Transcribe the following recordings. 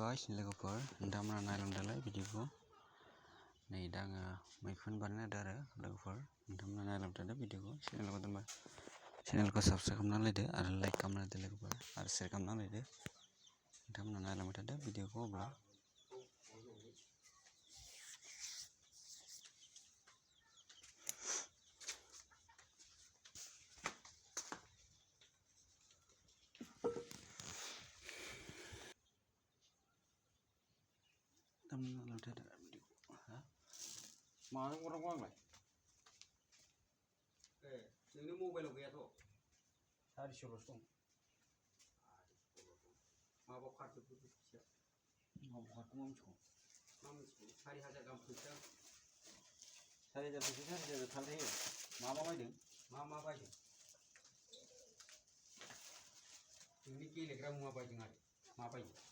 guys लोगोफोर नोंथांमोना नायलांदोलाय भिडिअखौ नै दा आङो मैखुन बानायनो आरो लोगोफोर नोंथांमोना नायलांदो भिडिअखौ चेनेलखौ दोनबा चेनेलखौ साबस्क्राइब खालामना लायदो आरो लाइक खालामना होदो लोगोफोर आरो शेयार खालामना लायदो नोंथांमोना नायलांबाय थादो भिडिअखौ अब्ला मानो हरनांगौ आंलाय नोंनि मबाइलाव गैयाथ' 400ल'सो दं माबायाव खारजोबो फैसाया माबायाव खारखौ मा मिथिगौ 4000 गाहाम फैसा 4000 फैसा 4000 खारहोयो मा बायदों मा बायदों नोंनि गेलेग्रा मुवा बायदों आरो मा बायदों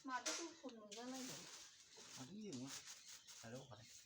माथो गुफुर नुजालायदों माथो इयो आरो अखादों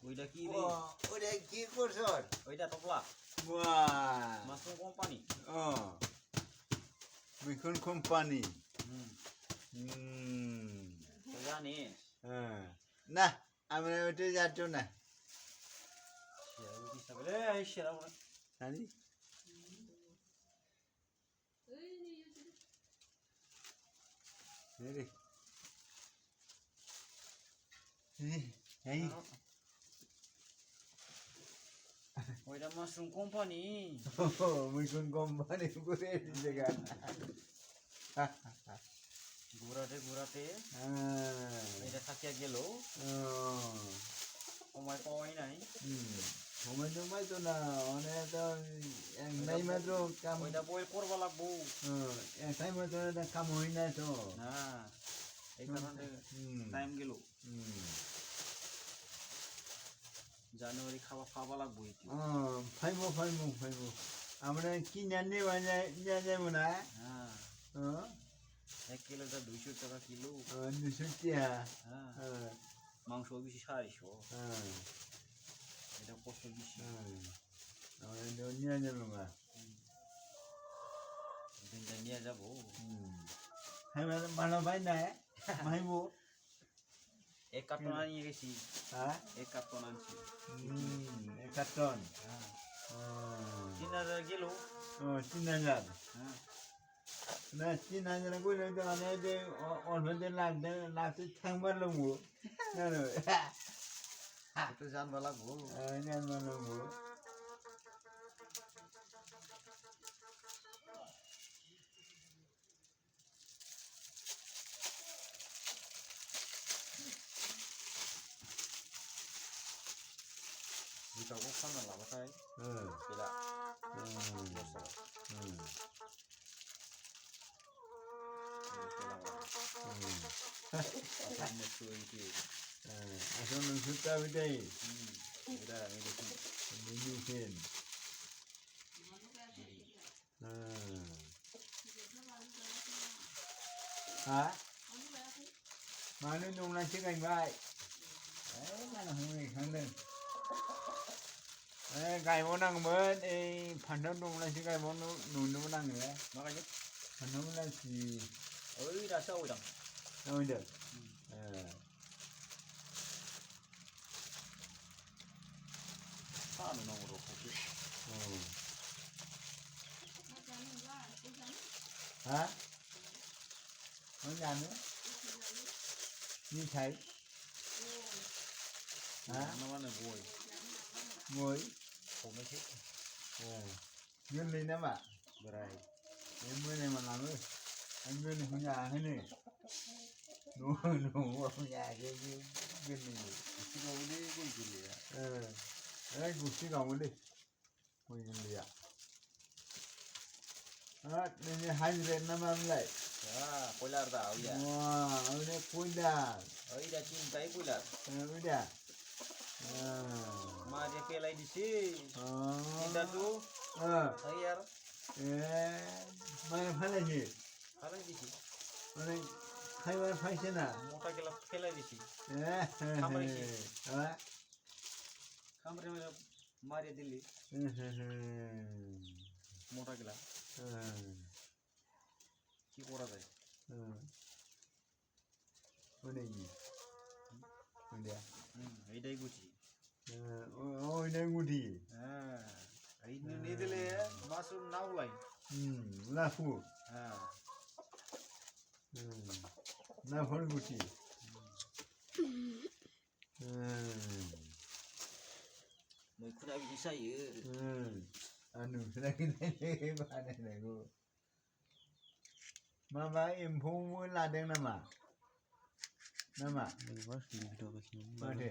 ওইটা কি রে ওটা কি করছস ওইটা তবলা বাহ মাশরুম কোম্পানি মিখুন কোম্পানি জানিস না আমরা ওটা যাচ্ছ না সেরা জানি রে এই ওইটা মাশরুম কোম্পানি মিখুন কোম্পানি করে জায়গা ঘোরাতে ঘোরাতে এটা থাকিয়া গেল समाय সময়তো পাইতো না অনেক একটাই মাত্র কাম ওইটা বয়েল করবা লাগবো একটাই মাত্র কাম হয় না তো না এই কারণে টাইম গেল জানুয়ারি খাওয়া লাগবো ফাইব আমরা কিনে নিয়ে যাবো না হ্যাঁ 1 কিলোটা 200 টাকা কিলো 200 টাকা হ্যাঁ মাংস বেশি 450 এটা কষ্ট বেশি আমরা নিয়ে যাবো না দিনটা নিয়ে যাবো হ্যাঁ ভালো ভাই না ভাইব 1 কার্টন নিয়ে গেছি হ্যাঁ 1 কার্টন আনছি 1 কার্টন হ্যাঁ 3000 গেল 3000 হ্যাঁ না 3000 কইলে তো আমি যে অল্পতে লাগতে থাকবার লাগবো না একটু জানবা লাগবো জানবার লাগবো बिटाखौ फानना लाबाथाय बेला আসলে নসুরটা ওইটাই এটা medicine hả mà nó dùng là chiếc ảnh vậy đấy là không người khẳng định cái món năng mới phần nó dùng là chiếc cái món nó nùn nó năng nữa makanya phần nó là gì udah sâu rồi đâu được 파는 놈으로 볼게 hả không nhà nữa như thấy hả nó là bùi ngồi không mấy thích nguyên lên em ạ rồi em mới này mà làm ơi anh nguyên này không nhà thế này nụ không nhà cái nguyên này 이거 우리 꿀꿀이야 đấy cục xí gồng đi mười nghìn lẻ đó đây hai mươi năm lại 자 볼라르다 어이야 wow đây cối đà 어이다 찐따이 볼라르 cối đà 마제 펠라이 디시 찐따도 어이야 mà phải là gì 펠라이 디시 mà này khai mà phải thế nào 모타 켈라 펠라이 디시 đó 카메라 마리아 딜리 모타 켈라 키 꼬라다 cái này gì cái này 에이다이 구치 ôi đây ngu gì 이는 니들레 마술 나올라이 là phu 아 là phun ngu gì 뭐 쿠나비 디사이 anh đừng thấy cái bà này cô mà bà em phu mới là đen nè mà 이거 비디오 같은 mà 거 thế